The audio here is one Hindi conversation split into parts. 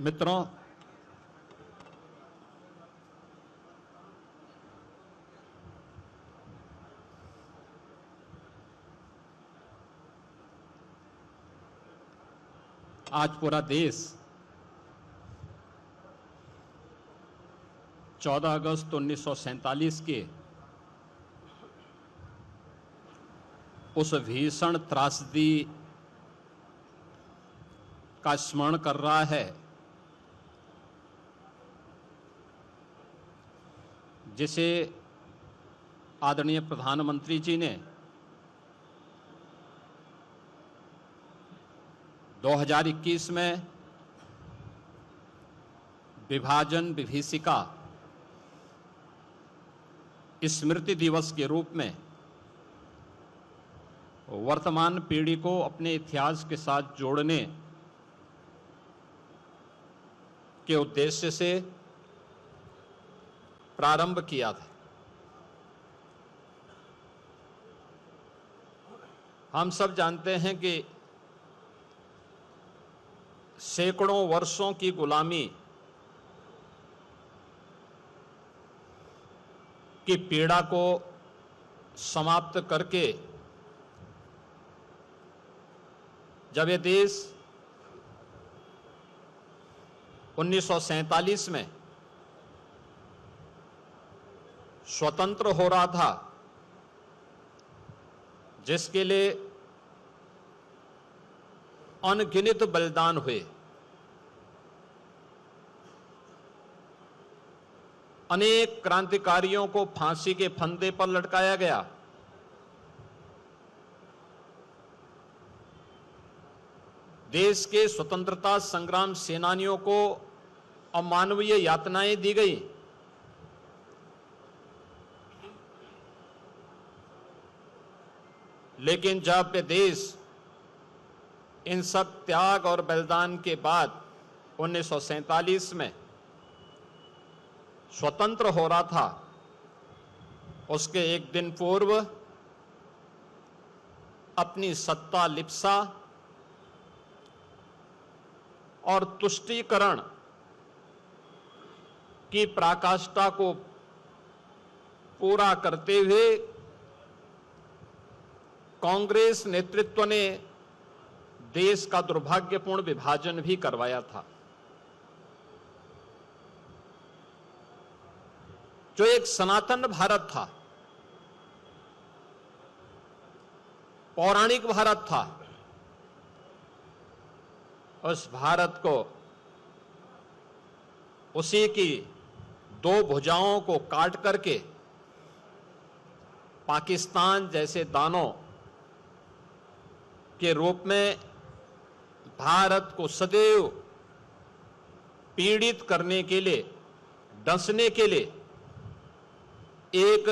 मित्रों, आज पूरा देश 14 अगस्त 1947 के उस भीषण त्रासदी का स्मरण कर रहा है जिसे आदरणीय प्रधानमंत्री जी ने 2021 में विभाजन विभीषिका स्मृति दिवस के रूप में वर्तमान पीढ़ी को अपने इतिहास के साथ जोड़ने के उद्देश्य से प्रारंभ किया था। हम सब जानते हैं कि सैकड़ों वर्षों की गुलामी की पीड़ा को समाप्त करके जब ये देश 1947 में स्वतंत्र हो रहा था, जिसके लिए अनगिनत बलिदान हुए, अनेक क्रांतिकारियों को फांसी के फंदे पर लटकाया गया, देश के स्वतंत्रता संग्राम सेनानियों को अमानवीय यातनाएं दी गई, लेकिन जब ये देश इन सब त्याग और बलिदान के बाद 1947 में स्वतंत्र हो रहा था, उसके एक दिन पूर्व अपनी सत्ता लिप्सा और तुष्टीकरण की पराकाष्ठा को पूरा करते हुए कांग्रेस नेतृत्व ने देश का दुर्भाग्यपूर्ण विभाजन भी करवाया था, जो एक सनातन भारत था, पौराणिक भारत था। उस भारत को, उसी की दो भुजाओं को काट करके पाकिस्तान जैसे दानों के रूप में भारत को सदैव पीड़ित करने के लिए, डसने के लिए एक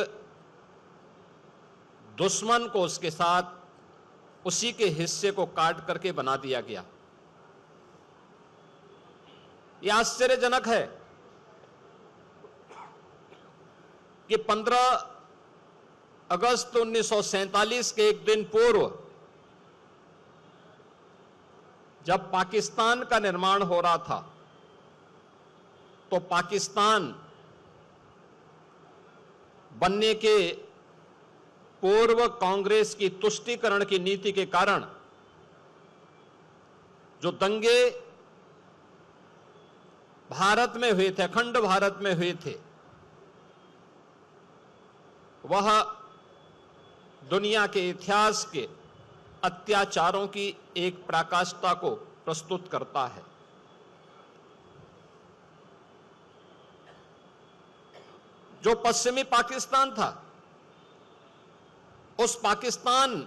दुश्मन को उसके साथ उसी के हिस्से को काट करके बना दिया गया। यह आश्चर्यजनक है कि 15 अगस्त 1947 के एक दिन पूर्व जब पाकिस्तान का निर्माण हो रहा था, तो पाकिस्तान बनने के पूर्व कांग्रेस की तुष्टीकरण की नीति के कारण जो दंगे भारत में हुए थे, अखंड भारत में हुए थे, वह दुनिया के इतिहास के अत्याचारों की एक पराकाष्ठा को प्रस्तुत करता है। जो पश्चिमी पाकिस्तान था, उस पाकिस्तान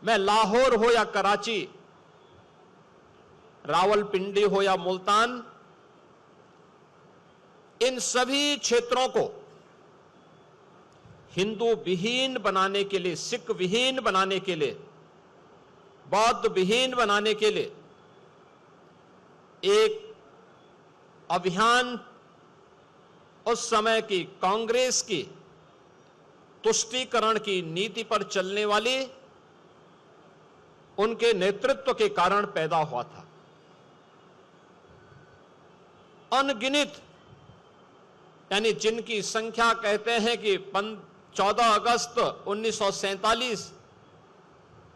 में लाहौर हो या कराची, रावलपिंडी हो या मुल्तान, इन सभी क्षेत्रों को हिंदू विहीन बनाने के लिए, सिख विहीन बनाने के लिए, बौद्ध विहीन बनाने के लिए एक अभियान उस समय की कांग्रेस की तुष्टीकरण की नीति पर चलने वाली उनके नेतृत्व के कारण पैदा हुआ था। अनगिनत, यानी जिनकी संख्या कहते हैं कि 14 अगस्त 1947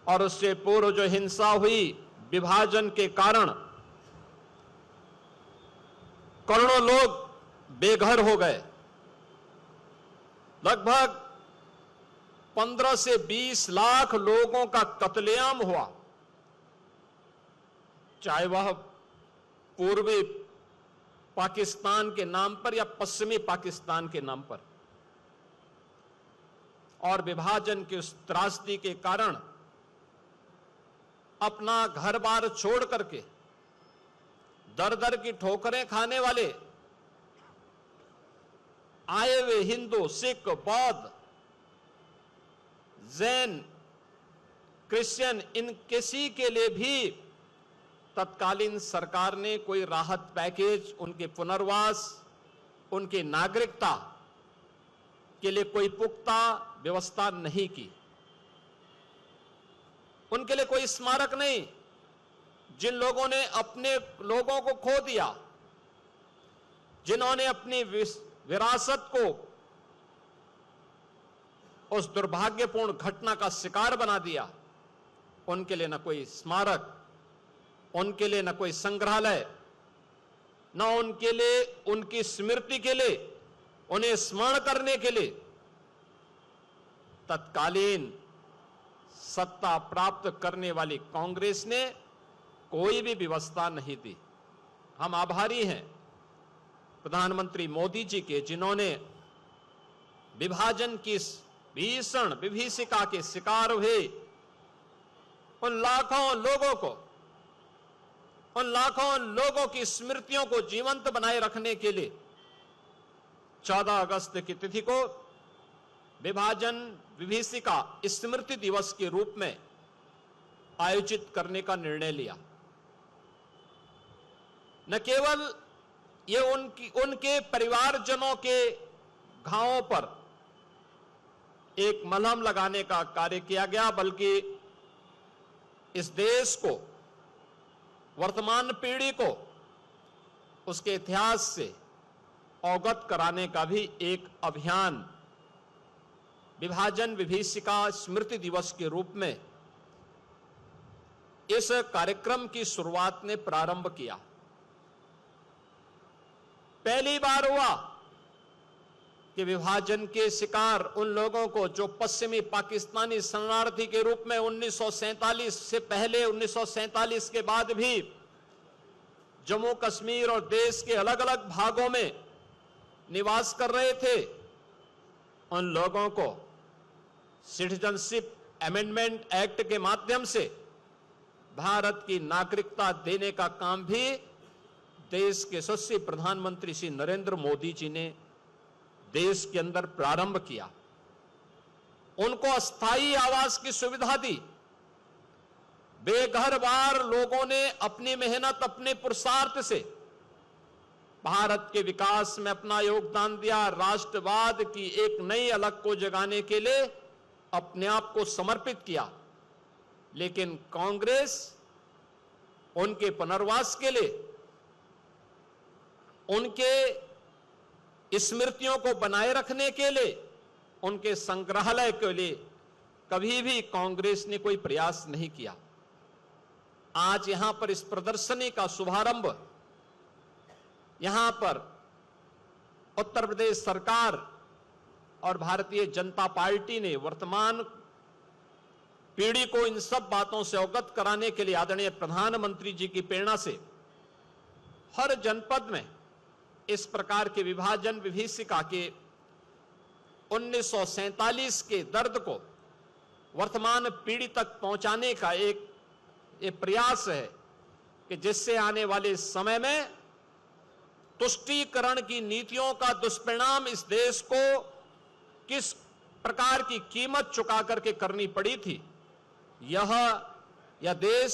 और उससे पूर्व जो हिंसा हुई विभाजन के कारण करोड़ों लोग बेघर हो गए। लगभग 15 से 20 लाख लोगों का कत्लेआम हुआ, चाहे वह पूर्वी पाकिस्तान के नाम पर या पश्चिमी पाकिस्तान के नाम पर। और विभाजन की उस त्रासदी के कारण अपना घर बार छोड़ करके दर दर की ठोकरें खाने वाले आए हुए हिंदू, सिख, बौद्ध, जैन, क्रिश्चियन, इन किसी के लिए भी तत्कालीन सरकार ने कोई राहत पैकेज, उनके पुनर्वास, उनकी नागरिकता के लिए कोई पुख्ता व्यवस्था नहीं की। उनके लिए कोई स्मारक नहीं। जिन लोगों ने अपने लोगों को खो दिया, जिन्होंने अपनी विरासत को उस दुर्भाग्यपूर्ण घटना का शिकार बना दिया, उनके लिए न कोई स्मारक, उनके लिए न कोई संग्रहालय, न उनके लिए उनकी स्मृति के लिए, उन्हें स्मरण करने के लिए तत्कालीन सत्ता प्राप्त करने वाली कांग्रेस ने कोई भी व्यवस्था नहीं दी। हम आभारी हैं प्रधानमंत्री मोदी जी के, जिन्होंने विभाजन की भीषण विभीषिका के शिकार हुए उन लाखों लोगों की स्मृतियों को जीवंत बनाए रखने के लिए 14 अगस्त की तिथि को विभाजन विभीषिका स्मृति दिवस के रूप में आयोजित करने का निर्णय लिया। न केवल ये उनके परिवारजनों के घावों पर एक मलहम लगाने का कार्य किया गया, बल्कि इस देश को, वर्तमान पीढ़ी को उसके इतिहास से अवगत कराने का भी एक अभियान विभाजन विभीषिका स्मृति दिवस के रूप में इस कार्यक्रम की शुरुआत ने प्रारंभ किया। पहली बार हुआ कि विभाजन के शिकार उन लोगों को जो पश्चिमी पाकिस्तानी शरणार्थी के रूप में 1947 से पहले, 1947 के बाद भी जम्मू कश्मीर और देश के अलग अलग भागों में निवास कर रहे थे, उन लोगों को सिटीजनशिप अमेंडमेंट एक्ट के माध्यम से भारत की नागरिकता देने का काम भी देश के यशस्वी प्रधानमंत्री श्री नरेंद्र मोदी जी ने देश के अंदर प्रारंभ किया। उनको अस्थायी आवास की सुविधा दी। बेघर बार लोगों ने अपनी मेहनत, अपने पुरुषार्थ से भारत के विकास में अपना योगदान दिया। राष्ट्रवाद की एक नई अलग को जगाने के लिए अपने आप को समर्पित किया। लेकिन कांग्रेस उनके पुनर्वास के लिए, उनके स्मृतियों को बनाए रखने के लिए, उनके संग्रहालय के लिए कभी भी कांग्रेस ने कोई प्रयास नहीं किया। आज यहां पर इस प्रदर्शनी का शुभारंभ यहां पर उत्तर प्रदेश सरकार और भारतीय जनता पार्टी ने वर्तमान पीढ़ी को इन सब बातों से अवगत कराने के लिए आदरणीय प्रधानमंत्री जी की प्रेरणा से हर जनपद में इस प्रकार के विभाजन विभीषिका के 1947 के दर्द को वर्तमान पीढ़ी तक पहुंचाने का एक प्रयास है कि जिससे आने वाले समय में तुष्टीकरण की नीतियों का दुष्परिणाम इस देश को किस प्रकार की कीमत चुका करके करनी पड़ी थी, यह देश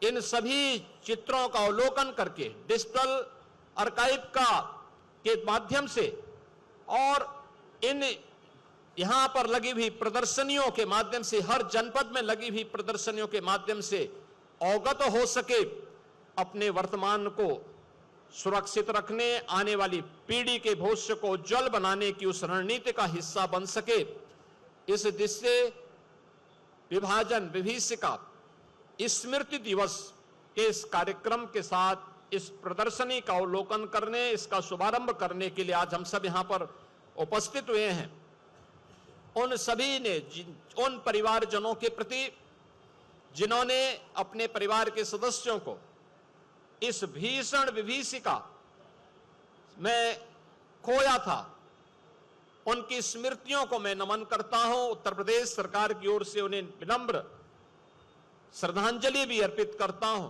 इन सभी चित्रों का अवलोकन करके डिजिटल आर्काइव के माध्यम से और इन यहां पर लगी हुई प्रदर्शनियों के माध्यम से, हर जनपद में लगी हुई प्रदर्शनियों के माध्यम से अवगत हो सके, अपने वर्तमान को सुरक्षित रखने, आने वाली पीढ़ी के भविष्य को उज्जवल बनाने की उस रणनीति का हिस्सा बन सके। इस दृष्टि से विभाजन विभीषिका स्मृति दिवस के इस कार्यक्रम के साथ इस प्रदर्शनी का अवलोकन करने, इसका शुभारंभ करने के लिए आज हम सब यहां पर उपस्थित हुए हैं। उन सभी ने, उन परिवारजनों के प्रति जिन्होंने अपने परिवार के सदस्यों को इस भीषण विभीषिका में खोया था, उनकी स्मृतियों को मैं नमन करता हूं। उत्तर प्रदेश सरकार की ओर से उन्हें विनम्र श्रद्धांजलि भी अर्पित करता हूं।